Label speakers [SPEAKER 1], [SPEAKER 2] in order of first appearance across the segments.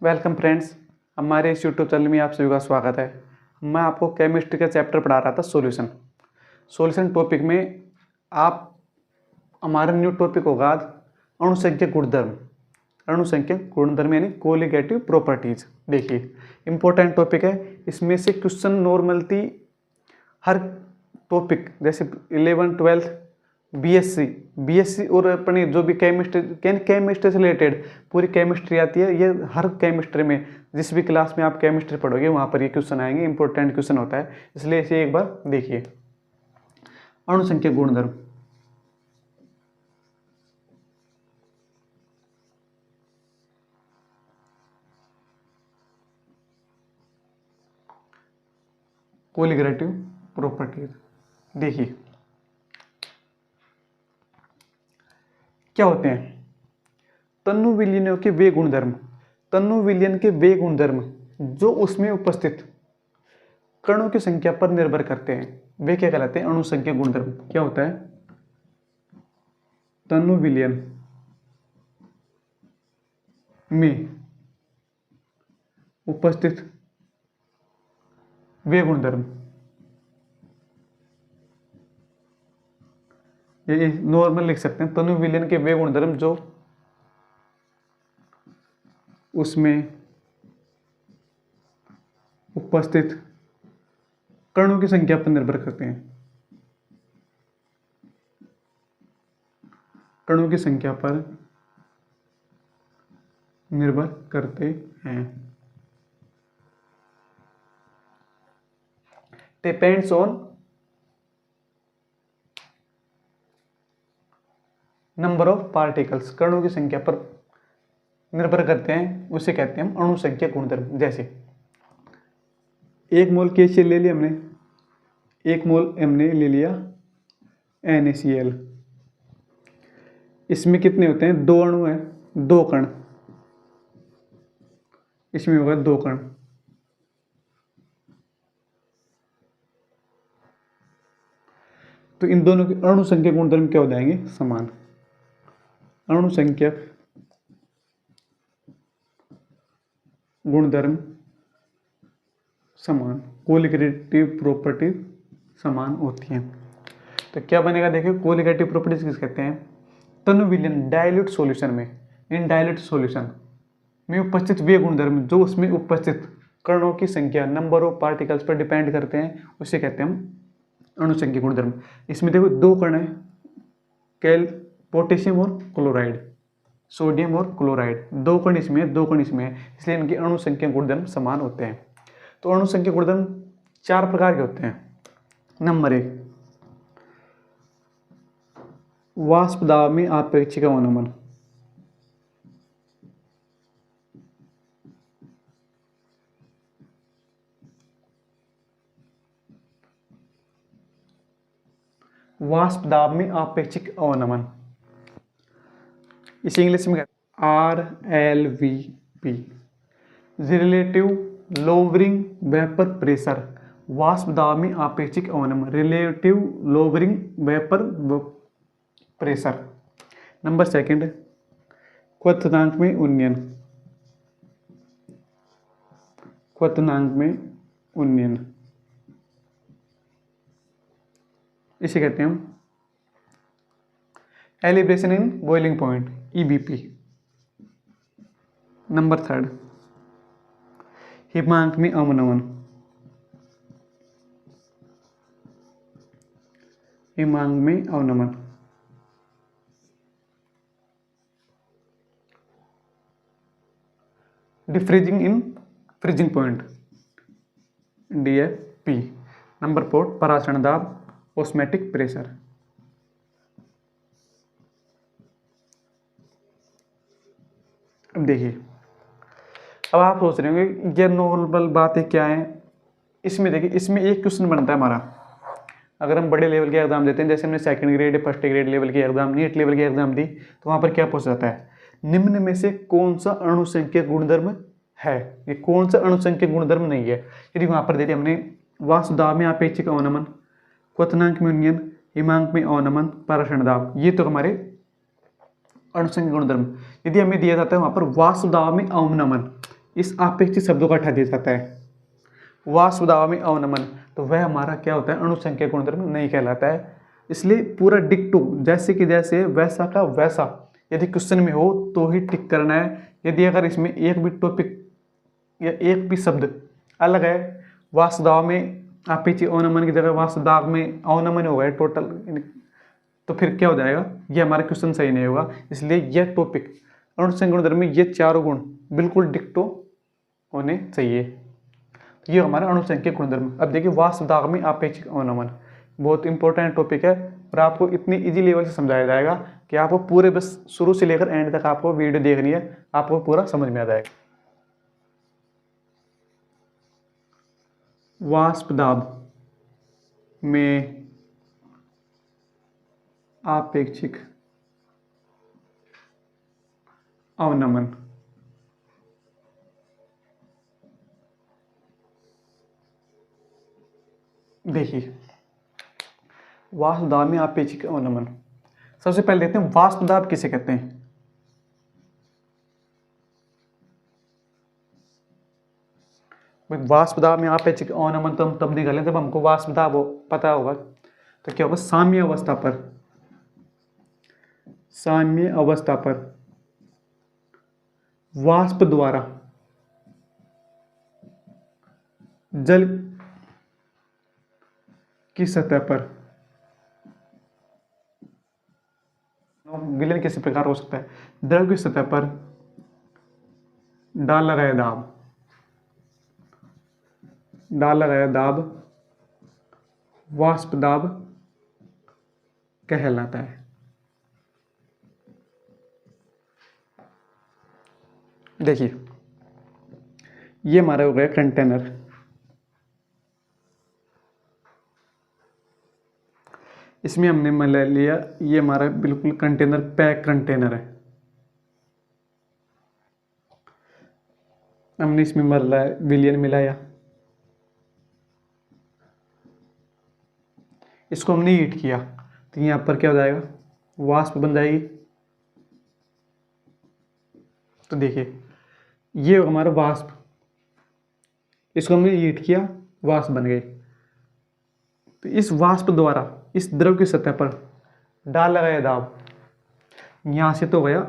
[SPEAKER 1] Welcome friends, हमारे इस YouTube channel में आप सभी का स्वागत है। मैं आपको केमिस्ट्री का चैप्टर पढ़ा रहा था सॉल्यूशन टॉपिक में। आप हमारा न्यू टॉपिक होगा अणुसंख्यक गुणधर्म यानी कोलिगेटिव प्रॉपर्टीज। देखिए इंपॉर्टेंट टॉपिक है, इसमें से क्वेश्चन नॉर्मली हर टॉपिक जैसे 11th 12th बीएससी और अपनी जो भी केमिस्ट्री से रिलेटेड पूरी केमिस्ट्री आती है, ये हर केमिस्ट्री में जिस भी क्लास में आप केमिस्ट्री पढ़ोगे वहाँ पर ये क्वेश्चन आएंगे। इंपॉर्टेंट क्वेश्चन होता है, इसलिए इसे एक बार देखिए। अणुसंख्यक गुणधर्म, कोलिगेटिव प्रॉपर्टीज। देखिए क्या होते हैं तन्नु विलयनों के वे गुणधर्म, तन्नु विलयन के वे गुणधर्म जो उसमें उपस्थित कणों की संख्या पर निर्भर करते हैं, वे क्या कहलाते हैं? अणुसंख्यक गुणधर्म। क्या होता है? तन्नु विलयन में उपस्थित वे गुणधर्म, ये नॉर्मल लिख सकते हैं, तन्नु विलयन के वे गुणधर्म जो उसमें उपस्थित कणों की संख्या पर निर्भर करते हैं, कणों की संख्या पर निर्भर करते हैं। Depends on number of particles, कणों की संख्या पर निर्भर करते हैं, उसे कहते हैं हम अणुसंख्यक गुणधर्म। जैसे 1 मोल KCl ले लिया हमने, 1 मोल हमने ले लिया NaCl। इसमें कितने होते हैं? 2 अणु हैं, 2 कण, इसमें होगा 2 कण। तो इन दोनों के अणुसंख्यक गुणधर्म क्या हो जाएंगे? समान। अणुसंख्यक गुणधर्म समान, कोलिगेटिव प्रॉपर्टी समान होती हैं। तो क्या बनेगा? देखिए कोलिगेटिव प्रॉपर्टीज किस कहते हैं? तन्नु विलयन डाइल्यूट सॉल्यूशन में, इन डाइल्यूट सॉल्यूशन में उपस्थित वे गुणधर्म जो उसमें उपस्थित कणों की संख्या नंबर ऑफ पार्टिकल्स पर डिपेंड करते हैं, उसे कहते हैं हम अणुसंख्यक गुणधर्म। इसमें देखो 2 कण है, पोटेशियम और क्लोराइड, सोडियम और क्लोराइड, 2 कण इसमें, 2 कण इसमें, इसलिए इनके अणुसंख्यक गुणधर्म समान होते हैं। तो अणुसंख्यक गुणधर्म 4 प्रकार के होते हैं। नंबर 1, वाष्प दाब में आपेक्षिक अवनमन। वाष्प दाब में आपेक्षिक अवनमन, इसे इंग्लिश में RLVP, relative lowering vapour pressure. वाष्प दाब में आपेक्षिक अवनमन, relative lowering vapour pressure. Number 2, क्वथनांक में उन्नयन, क्वथनांक में उन्नयन, इसे कहते हैं हम elevation in boiling point, EBP। Number 3, हिमांक में अवनमन, हिमांक में अवनमन। Defreezing in freezing point, DFP। Number 4, परासरण दाब, ऑस्मोटिक प्रेशर। अब देखिए, अब आप सोच रहे होंगे ये नॉर्मल बातें क्या है। इसमें देखिए, इसमें एक क्वेश्चन बनता है हमारा, अगर हम बड़े लेवल के एग्जाम देते हैं, जैसे हमने 2nd grade 1st grade level की एग्जाम, नीट लेवल की एग्जाम दी, तो वहाँ पर क्या पूछा जाता है? निम्न में से कौन सा अणुसंख्यक गुणधर्म है, ये कौन सा अणुसंख्यक गुणधर्म नहीं है। यदि वहाँ पर दे दिया हमने वाष्प दाब में आपेक्षिक अवनमन, क्वथनांक में उन्नयन, हिमांक में अवनमन, परासरण दाब, ये तो हमारे अणुसंख्यक गुणधर्म। यदि हमें दिया जाता है वहाँ पर वाष्प दाब में अवनमन, इस आपेक्षिक शब्दों का हटा दिया जाता है। वाष्प दाब में अवनमन, तो वह हमारा क्या होता है, अणुसंख्या गुणधर्म नहीं कहलाता है। इसलिए पूरा डिक्टो जैसे कि जैसे वैसा का वैसा यदि क्वेश्चन में हो तो ही टिक करना है। यदि अगर इसमें एक भी टॉपिक या एक भी शब्द अलग है, वाष्प दाब में आपेक्षिक अवनमन की जगह वाष्प दाब में अवनमन हो गया टोटल, तो फिर क्या हो जाएगा, ये हमारा क्वेश्चन सही नहीं होगा। इसलिए यह टॉपिक अणुसंख्या गुणधर्म में ये चारों गुण बिल्कुल डिक्टो होने चाहिए। तो ये हमारा अणुसंख्या गुणधर्म। अब देखिए वाष्प दाब में आपेक्षिक अवनमन बहुत इंपॉर्टेंट टॉपिक है और आपको इतनी इजी लेवल से समझाया जाएगा कि आपको पूरे बस शुरू से लेकर एंड तक आपको वीडियो देखनी है, आपको पूरा समझ में आ जाएगा। वाष्प दाब में आपेक्षिक अवनमन, देखिए वाष्प दाब में आपेक्षिक अवनमन, सबसे पहले देखते हैं वाष्प दाब किसे कहते हैं। वाष्प दाब में आपेक्षिक अवनमन तो हम तब निकालें जब हमको वाष्प दाब पता होगा। तो क्या होगा, साम्य अवस्था पर, साम्य अवस्था पर वाष्प द्वारा जल की सतह पर विलयन किसी प्रकार हो सकता है, द्रव की सतह पर डाला गया दाब, डाला गया दाब वाष्प दाब कहलाता है। देखिए ये हमारा हो गया कंटेनर, इसमें हमने मिला लिया, ये हमारा बिल्कुल कंटेनर पैक कंटेनर है। हमने इसमें मिला विलयन मिलाया, इसको हमने हीट किया तो यहाँ पर क्या हो जाएगा, वाष्प बन जाएगी। तो देखिए ये हमारा वाष्प, इसको हमने हीट किया, वाष्प बन गई। तो इस वाष्प द्वारा इस द्रव की सतह पर डाला गया दाब, यहां से तो गया,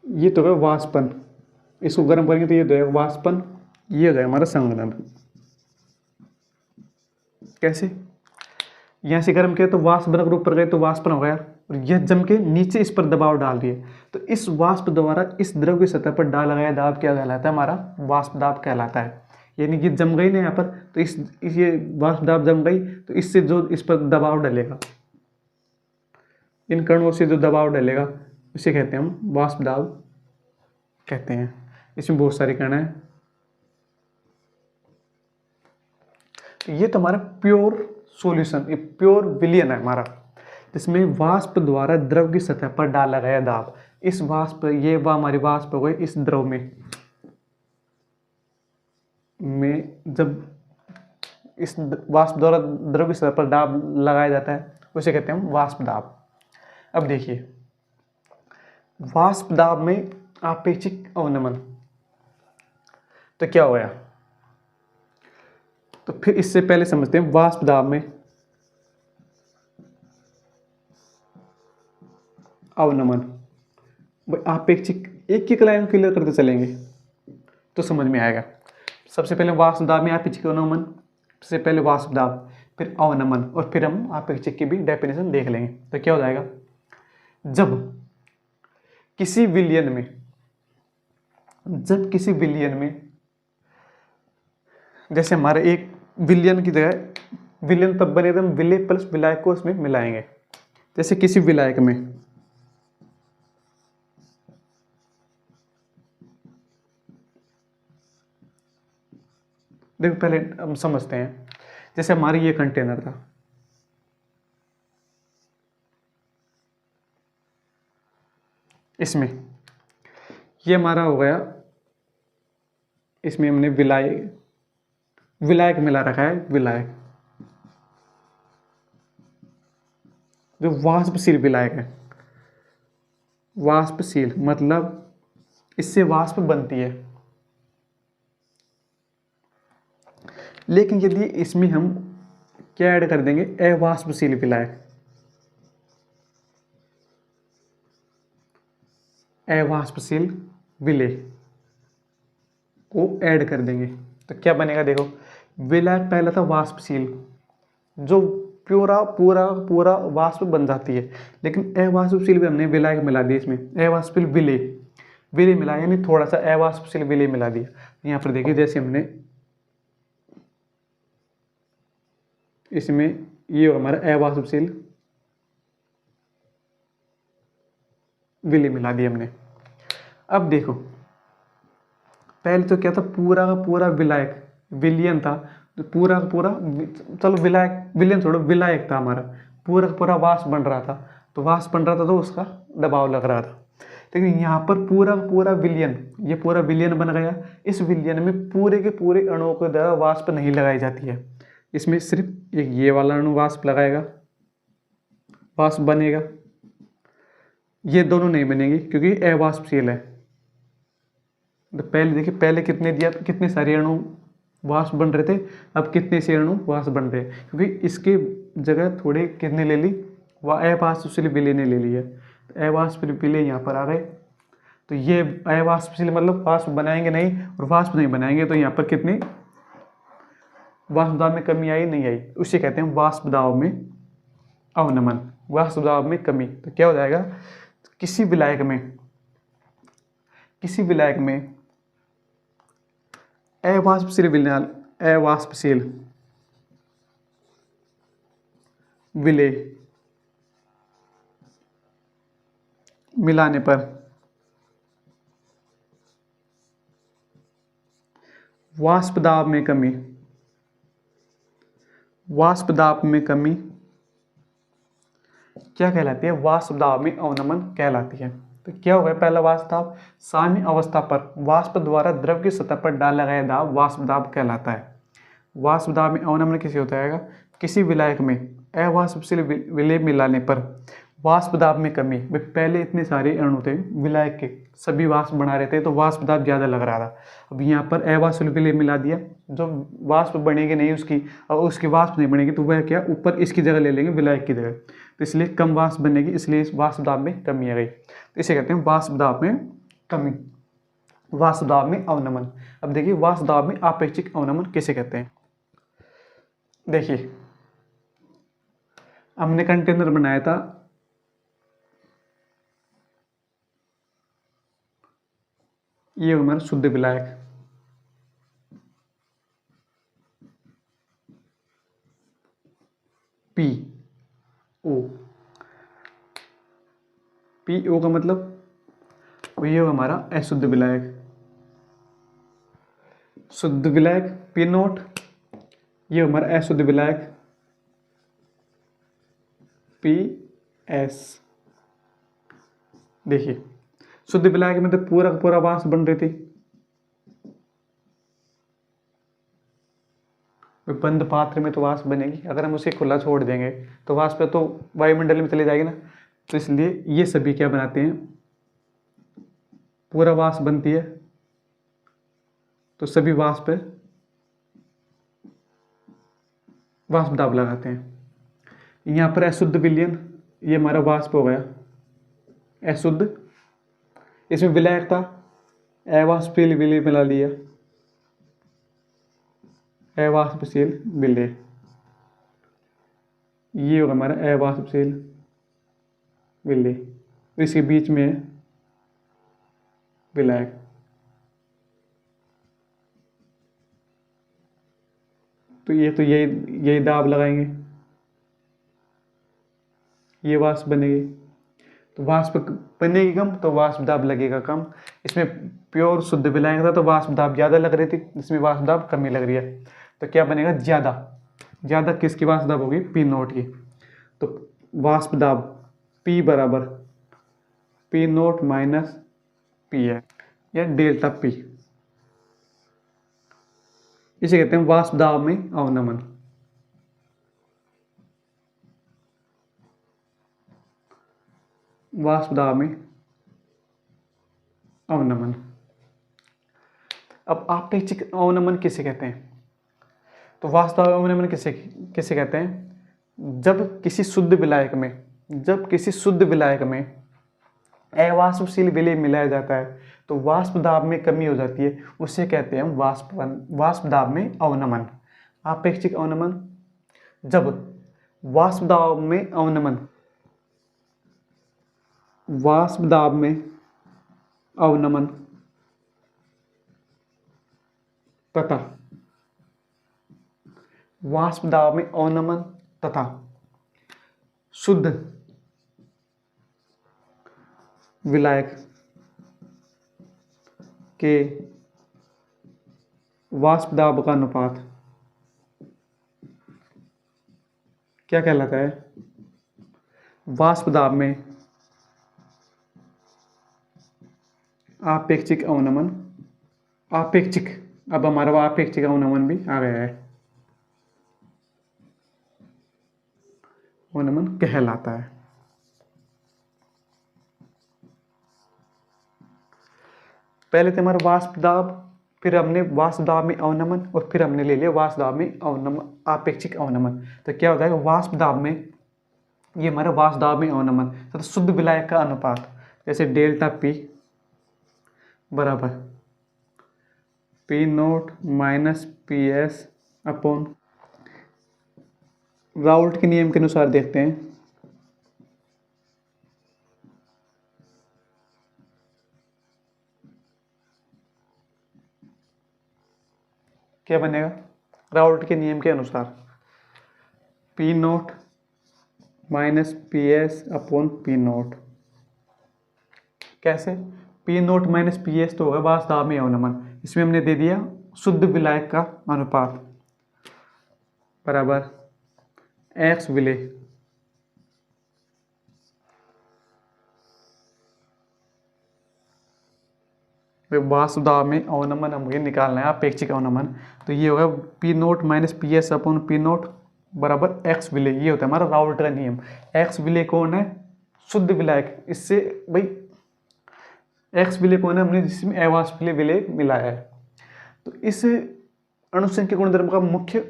[SPEAKER 1] ये तो गया वाष्पन, इसको गर्म करेंगे तो ये तो है वाष्पन, ये हो जाएगा हमारा संघनन। कैसे, यहां से गर्म किया तो वाष्प बनकर ऊपर गए तो वाष्पन हो गया, और यह जम के नीचे इस पर दबाव डाल दिए, तो इस वाष्प द्वारा इस द्रव की सतह पर डाला गया दाब क्या कहलाता है, हमारा वाष्प दाब कहलाता है। यानी कि जम गई ना यहाँ पर, तो इस ये वाष्प दाब जम गई, तो इससे जो इस पर दबाव डलेगा, इन कणों से जो दबाव डलेगा उसे कहते हैं हम वाष्प दाब कहते हैं। इसमें बहुत सारे कण हैं। ये तो हमारा प्योर सॉल्यूशन, ये प्योर विलयन है हमारा, जिसमें वाष्प द्वारा द्रव की सतह पर डाला गया दाब, इस वाष्प, ये हमारी वाष्प हो गई, इस द्रव में जब इस वाष्प द्वारा द्रव की सतह पर दाब लगाया जाता है उसे कहते हैं हम वाष्प दाब। अब देखिए वाष्प दाब में आपेक्षिक अवनमन, तो क्या हो गया, तो फिर इससे पहले समझते हैं वाष्प दाब में अवनमन। आपेक्षिक एक एक लाइन क्लियर करते चलेंगे तो समझ में आएगा। सबसे पहले वाष्प दाब में आपेक्षिक अवनमन, सबसे पहले वाष्प दाब, फिर अवनमन, और फिर हम आपेक्षिक की भी डेफिनेशन देख लेंगे। तो क्या हो जाएगा, जब किसी विलयन में, जब किसी विलयन में, जैसे हमारे एक विलयन की जगह, विलयन तब बने हम विलय प्लस विलायक को उसमें मिलाएंगे। जैसे किसी विलायक में देखो, पहले हम समझते हैं, जैसे हमारी ये कंटेनर था, इसमें ये हमारा हो गया, इसमें हमने विलायक मिला रखा है, विलायक जो वाष्पशील विलायक है, वाष्पशील मतलब इससे वाष्प बनती है। लेकिन यदि इसमें हम क्या ऐड कर देंगे, अवाष्पशील विलायक, अवाष्पशील विलेय को ऐड कर देंगे तो क्या बनेगा, देखो विलायक पहला था वाष्पशील जो पूरा पूरा पूरा वाष्प बन जाती है, लेकिन अवाष्पशील भी हमने विलायक मिला दिया इसमें, अवाष्पशील विलेय, विलेय मिला यानी थोड़ा सा अवाष्पशील विलेय मिला दिया। यहाँ पर देखिए जैसे हमने इसमें ये होगा हमारा अवाष्पशील विलेय मिला दिया हमने। अब देखो पहले तो क्या था, पूरा का पूरा विलायक विलयन था, तो पूरा का पूरा, चलो विलायक विलयन छोड़ो, विलायक था हमारा, पूरा का पूरा वाष्प बन रहा था, तो वाष्प बन रहा था तो उसका दबाव लग रहा था। लेकिन यहाँ पर पूरा का पूरा विलयन, ये पूरा विलयन बन गया। इस विलयन में पूरे के पूरे अणुओं के द्वारा वाष्प नहीं लगाई जाती है, इसमें सिर्फ एक ये वाला अणु वाष्प लगाएगा, वाष्प बनेगा, ये दोनों नहीं बनेंगे क्योंकि अवाष्पशील है। तो पहले देखिए, पहले कितने दिया, कितने सारे अणु वाष्प बन रहे थे, अब कितने से अणु वाष्प बन रहे हैं, क्योंकि इसके जगह थोड़े कितने ले ली, वह अवाष्पशील विलेय ने ले ली है, तो अवाष्पशील विलेय यहाँ पर आ गए। तो ये अवाष्पशील मतलब वाष्प बनाएंगे नहीं, और वाष्प नहीं बनाएंगे तो यहाँ पर कितनी वाष्प दाब में कमी आई, नहीं आई, उसे कहते हैं वाष्प दाब में अवनमन, वाष्प दाब में कमी। तो क्या हो जाएगा, किसी विलायक में अवाष्पशील विलेय मिलाने पर वाष्प दाब में कमी, वाष्प दाब में कमी क्या कहलाती है, वाष्प दाब में अवनमन कहलाती है। तो क्या होगा, पहला वाष्प दाब, साम्य अवस्था पर वाष्प द्वारा द्रव की सतह पर डाला गया दाब वाष्प दाब कहलाता है। वाष्प दाब में अवनमन किसी होता है, किसी विलायक में अवाष्पशील विलेय मिलाने पर वाष्प दाब में कमी। वे पहले इतने सारे अणु थे विलायक के, सभी वाष्प बना रहे थे तो वाष्प दाब ज़्यादा लग रहा था। अब यहाँ पर अवाष्पशील विलेय मिला दिया, जो वाष्प बनेगी नहीं उसकी, और उसकी वाष्प नहीं बनेगी तो वह क्या ऊपर इसकी जगह ले लेंगे विलायक की जगह, तो इसलिए कम वाष्प बनेगी, इसलिए इस वाष्प दाब में कमी आ गई। तो इसे कहते हैं वाष्प दाब में कमी, वाष्प दाब में अवनमन। अब देखिए वाष्प दाब में आपेक्षिक अवनमन किसे कहते हैं। देखिए हमने कंटेनर बनाया था, ये हमारा शुद्ध विलायक, पी ओ, पी ओ का मतलब ये हमारा अशुद्ध विलायक, शुद्ध विलायक पी नोट, ये हमारा अशुद्ध विलायक पी एस। देखिए शुद्ध विलायक में तो पूरा पूरा वाष्प बन रही थी, बंद पात्र में तो वाष्प बनेगी, अगर हम उसे खुला छोड़ देंगे तो वाष्प तो वायुमंडल में चली जाएगी ना, तो इसलिए ये सभी क्या बनाते हैं, पूरा वाष्प बनती है, तो सभी वाष्प दाब लगाते हैं। यहाँ पर अशुद्ध विलयन, ये हमारा वाष्प हो गया अशुद्ध, इसमें विलायक था अवाष्पशील विलेय मिला लिया, अवाष्पशील विलेय, ये होगा हमारा अवाष्पशील विलेय, इसके बीच में विलायक। तो यही दाब लगाएंगे, ये वाष्प बनेगी, तो वाष्प बनेगी कम तो वाष्प दाब लगेगा कम। इसमें प्योर शुद्ध विलायक था तो वाष्प दाब ज़्यादा लग रही थी, इसमें वाष्प दाब कम ही लग रही है, तो क्या बनेगा, ज़्यादा किसकी वाष्प दाब होगी, पी नोट की। तो वाष्प दाब P बराबर पी नोट माइनस पी है, या डेल्टा P, इसे कहते हैं वाष्प दाब में अवनमन। वाष्प दाब में अवनमन। अब आपेक्षिक अवनमन किसे कहते हैं? तो वास्तविक अवनमन किसे किसे कहते हैं? जब किसी शुद्ध विलायक में अवाष्पशील विलेय मिलाया जाता है तो वाष्प दाब में कमी हो जाती है, उसे कहते हैं हम वाष्प दाब में अवनमन। आपेक्षिक अवनमन, जब वाष्प दाब में अवनमन तथा वाष्प दाब में अवनमन तथा शुद्ध विलायक के वाष्प दाब का अनुपात क्या कहलाता है? वाष्प दाब में आपेक्षिक अवनमन। आपेक्षिक, अब हमारा आपेक्षिक अवनमन भी आ गया है, अवनमन कहलाता है। पहले थे हमारा वाष्प दाब, फिर हमने वाष्प दाब में अवनमन और फिर हमने ले लिया वाष्प दाब में अवनमन, आपेक्षिक अवनमन। तो क्या होता है वाष्प दाब में, ये हमारा वाष्प दाब में अवनमन तथा शुद्ध विलायक का अनुपात, जैसे डेल्टा पी बराबर P nought minus P S upon, Raoult के नियम के अनुसार देखते हैं, क्या बनेगा? राउल्ट के नियम के अनुसार p nought minus P S upon P nought. कैसे? P nought minus P s तो होगा वाष्प दाब में अवनमन, इसमें हमने दे दिया शुद्ध विलायक का अनुपात बराबर एक्स विलेय वाष्प दाब में अवनमन हमें निकालना है, अपेक्षिक अवनमन। तो ये होगा P nought minus P S upon P nought बराबर एक्स विलेय। ये होता है हमारा राउल्ट का नियम। एक्स विलेय कौन है? शुद्ध विलायक। इससे भाई एक्स विलेय कौन है? हमने जिसमें अवाष्पशील विलेय मिलाया है। तो इस अणुसंख्या गुणधर्म का मुख्य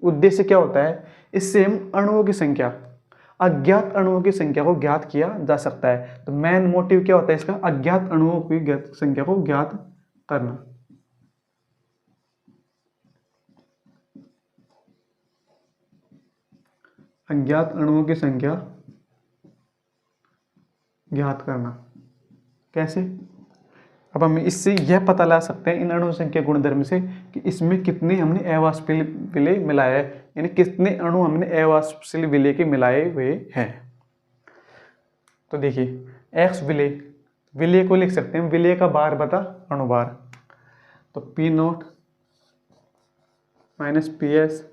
[SPEAKER 1] उद्देश्य क्या होता है? इससे हम अणुओं की संख्या, अज्ञात अणुओं की संख्या को ज्ञात किया जा सकता है। तो मेन मोटिव क्या होता है इसका? अज्ञात अणुओं की संख्या को ज्ञात करना। अज्ञात अणुओं की संख्या ज्ञात करना। कैसे? अब हम इससे यह पता लगा सकते हैं इन अणु संख्या गुणधर्म से कि इसमें कितने हमने अवाष्पशील विलेय मिलाए हैं, यानी कितने अणु हमने अवाष्पशील विलेय के मिलाए हुए हैं। तो देखिए एक्स विलेय को लिख सकते हैं विलेय का भार बटा अणुभार। तो P nought minus P S,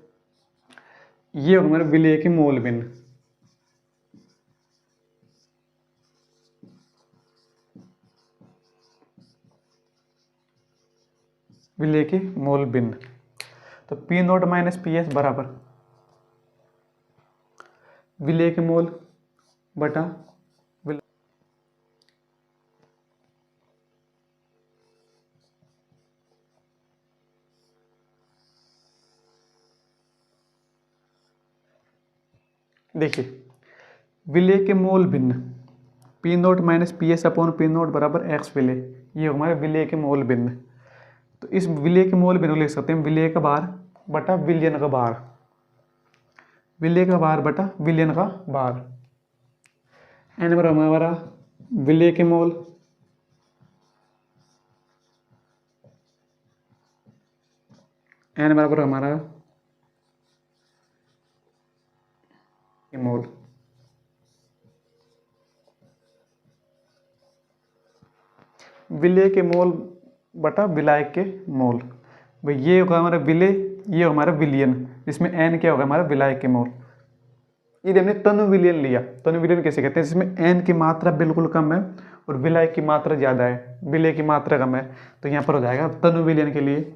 [SPEAKER 1] ये होगा हमारे विलेय के मोल भिन्न। विलेय के मोल भिन्न। तो P nought minus P S बराबर विलेय के मोल बटा देखिए विलेय के मोल भिन्न P nought minus P S upon P nought बराबर एक्स विलेय, ये हमारे विलेय के मोल भिन्न। तो इस विलेय के मोल भिन्न लिख सकते हैं विलेय का भार बटा विलयन का भार, विलेय का भार बटा विलयन का भार। एन बराबर हमारा विलेय के मोल एन बराबर हमारा मोल। विलेय के मोल बटा विलायक के मोल, भाई ये होगा हमारा विलेय, ये होगा हमारा विलयन, इसमें एन क्या होगा हमारा विलायक के मोल। यदि हमने तनु विलयन लिया, तनु विलयन कैसे कहते हैं? जिसमें एन की मात्रा बिल्कुल कम है और विलायक की मात्रा ज्यादा है, विलेय की मात्रा कम है, तो यहाँ पर हो जाएगा तनु विलयन के लिए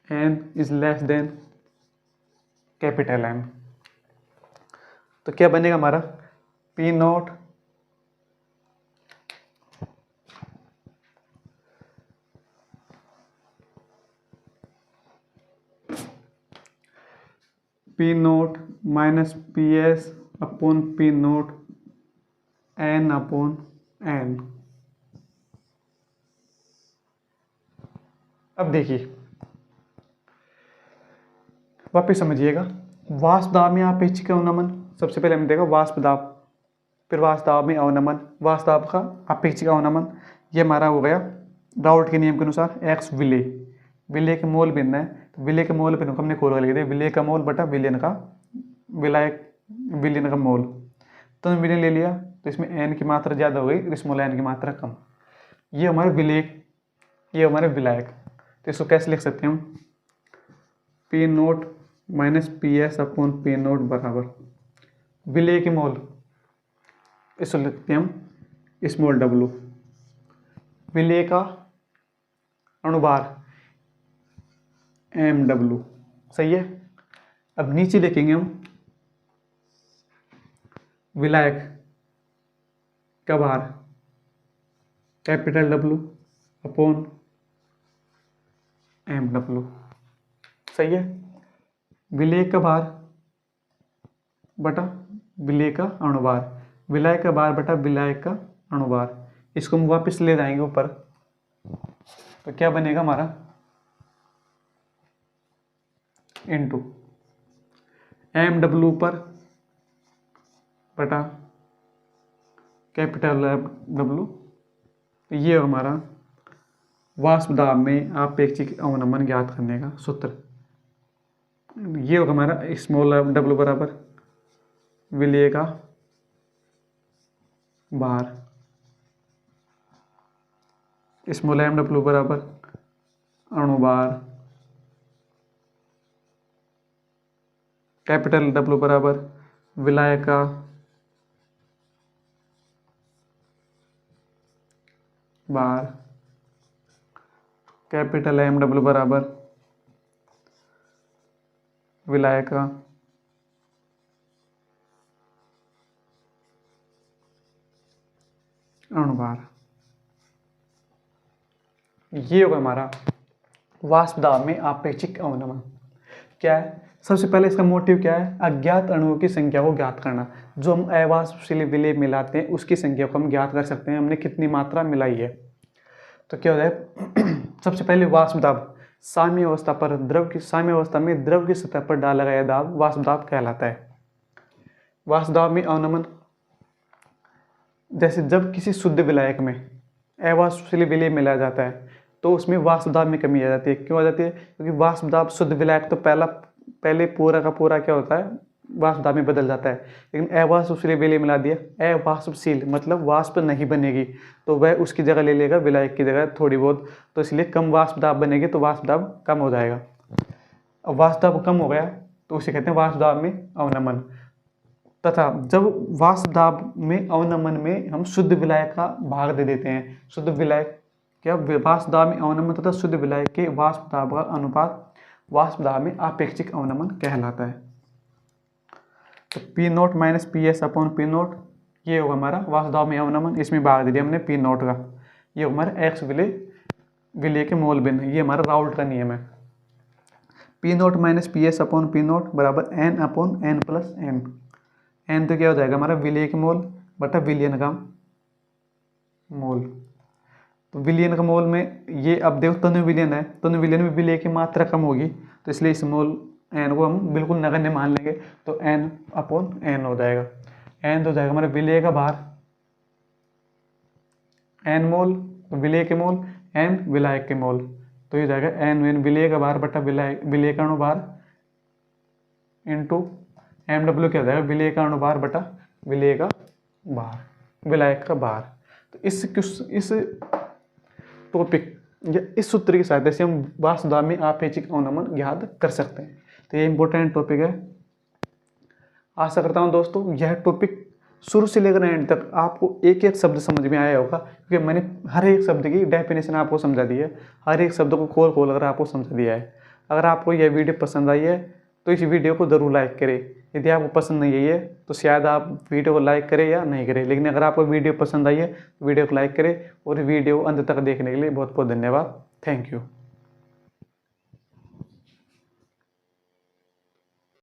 [SPEAKER 1] n is less than capital N। तो क्या बनेगा हमारा P naught minus P S upon P naught N upon N. अब देखिए वापिस समझिएगा, वाष्प दाब में आपेक्षिक अवनमन, सबसे पहले हमने देखा वाष्प दाब, फिर वाष्प दाब में अवनमन, वाष्प दाब का आपेक्षिक अवनमन, ये हमारा हो गया राउल्ट के नियम के अनुसार एक्स विलेय, विलेय के मोल भिन्न है तो विलेय के मोल भिन्न को हमने खोल कर लिख दिया, विलेय का मोल बटा विलयन का विलयन का मोल। तो हमने विलयन ले लिया तो इसमें एन की मात्रा ज़्यादा हो गई, स्मॉल एन की मात्रा कम। ये हमारे विलेय, ये हमारे विलायक। तो इसको कैसे लिख सकते हैं हम, P nought minus P S upon P nought बराबर विलेय के मोल, इसको लिखते हैं हम स्मॉल डब्लू, विलेय का अणुभार एम डब्लू। सही है। अब नीचे देखेंगे हम विलायक का भार capital W upon M W. सही है। विलेय का भार बटा विलेय का अणुभार, विलायक का भार बटा विलायक का अणुभार, इसको हम वापस ले जाएंगे ऊपर तो क्या बनेगा हमारा इनटू एम डब्लू पर बटा कैपिटल डब्लू। तो ये हमारा वाष्प दाब में आपेक्षिक अवनमन ज्ञात करने का सूत्र। ये होगा हमारा स्मॉल डब्लू बराबर विलेय का भार, स्मॉल एम डब्लू बराबर अणुभार, कैपिटल डब्लू बराबर विलायक का भार, कैपिटल एम डब्लू बराबर विलायक का अणुभार। ये होगा हमारा वाष्प दाब में आपेक्षिक अवनमन। क्या है, सबसे पहले इसका मोटिव क्या है, अज्ञात अणुओं की संख्या को ज्ञात करना। जो हम अवाष्पशील विलेय मिलाते हैं उसकी संख्या को हम ज्ञात कर सकते हैं, हमने कितनी मात्रा मिलाई है। तो क्या होता है सबसे पहले वाष्प दाब, साम्य अवस्था पर द्रव की, साम्य अवस्था में द्रव की सतह पर डाला गया दाब वाष्प दाब कहलाता है। वाष्प दाब में अवनमन, जैसे जब किसी शुद्ध विलायक में अवाष्पशील विलेय मिलाया जाता है तो उसमें वाष्प दाब में कमी आ जाती है। क्यों आ जाती है, क्योंकि वाष्प दाब शुद्ध विलायक तो पहले पूरा का पूरा क्या होता है वाष्प दाब में बदल जाता है, लेकिन अवाष्पशील विलेय मिला दिया, अवाष्पशील मतलब वाष्प नहीं बनेगी तो वह उसकी जगह ले लेगा विलायक की जगह थोड़ी बहुत, तो इसलिए कम वाष्प दाब बनेगी तो वाष्प दाब कम हो जाएगा। अब वाष्प दाब कम हो गया तो उसे कहते हैं वाष्प दाब में अवनमन। तथा जब वाष्प दाब में अवनमन में हम शुद्ध विलायक का भाग दे देते हैं, शुद्ध विलायक क्या वाष्प दाब में अवनमन तथा शुद्ध विलायक के वाष्प दाब का अनुपात वाष्प दाब में आपेक्षिक अवनमन कहलाता है। तो P nought minus P S upon P note, ये होगा हमारा वाष्प दाब में अवनमन, इसमें भाग दे दिया हमने पी नोट का, ये हमारा एक्स विलेय के मोल भिन्न, ये हमारा राउल्ट का नियम है। P nought minus P S upon P nought बराबर n upon n plus n. N तो क्या हो जाएगा हमारा विलेय के मोल बटा विलयन का मोल। तो विलयन का मोल में ये अब देखो तनु विलयन है, तनु विलयन में विलेय की मात्रा कम होगी तो इसलिए इस मोल एन को हम बिल्कुल नगण्य मान लेंगे, तो एन अपॉन एन हो जाएगा। एन तो हो जाएगा हमारा विलेय का भार एन मोल, विलेय के मोल एन विलायक के मोल, तो ये जाएगा एन विलेय का भार बटा विलेय का अणुभार इंटू एम डब्ल्यू क्या हो जाएगा विलेय का अणुभार बटा विलेय का भार, विलायक का भार। तो इस टॉपिक या इस सूत्र की सहायता से हम वाष्प दाब में आपेक्षिक अवनमन ज्ञात कर सकते हैं। तो ये इंपॉर्टेंट टॉपिक है। आशा करता हूँ दोस्तों यह टॉपिक शुरू से लेकर एंड तक आपको एक एक शब्द समझ में आया होगा, क्योंकि मैंने हर एक शब्द की डेफिनेशन आपको समझा दी है, हर एक शब्द को खोल खोल कर आपको समझा दिया है। अगर आपको यह वीडियो पसंद आई है तो इस वीडियो को ज़रूर लाइक करें। यदि आपको पसंद नहीं आई है तो शायद आप वीडियो को लाइक करें या नहीं करें, लेकिन अगर आपको वीडियो पसंद आई है तो वीडियो को लाइक करें। और वीडियो अंत तक देखने के लिए बहुत बहुत धन्यवाद। Thank you.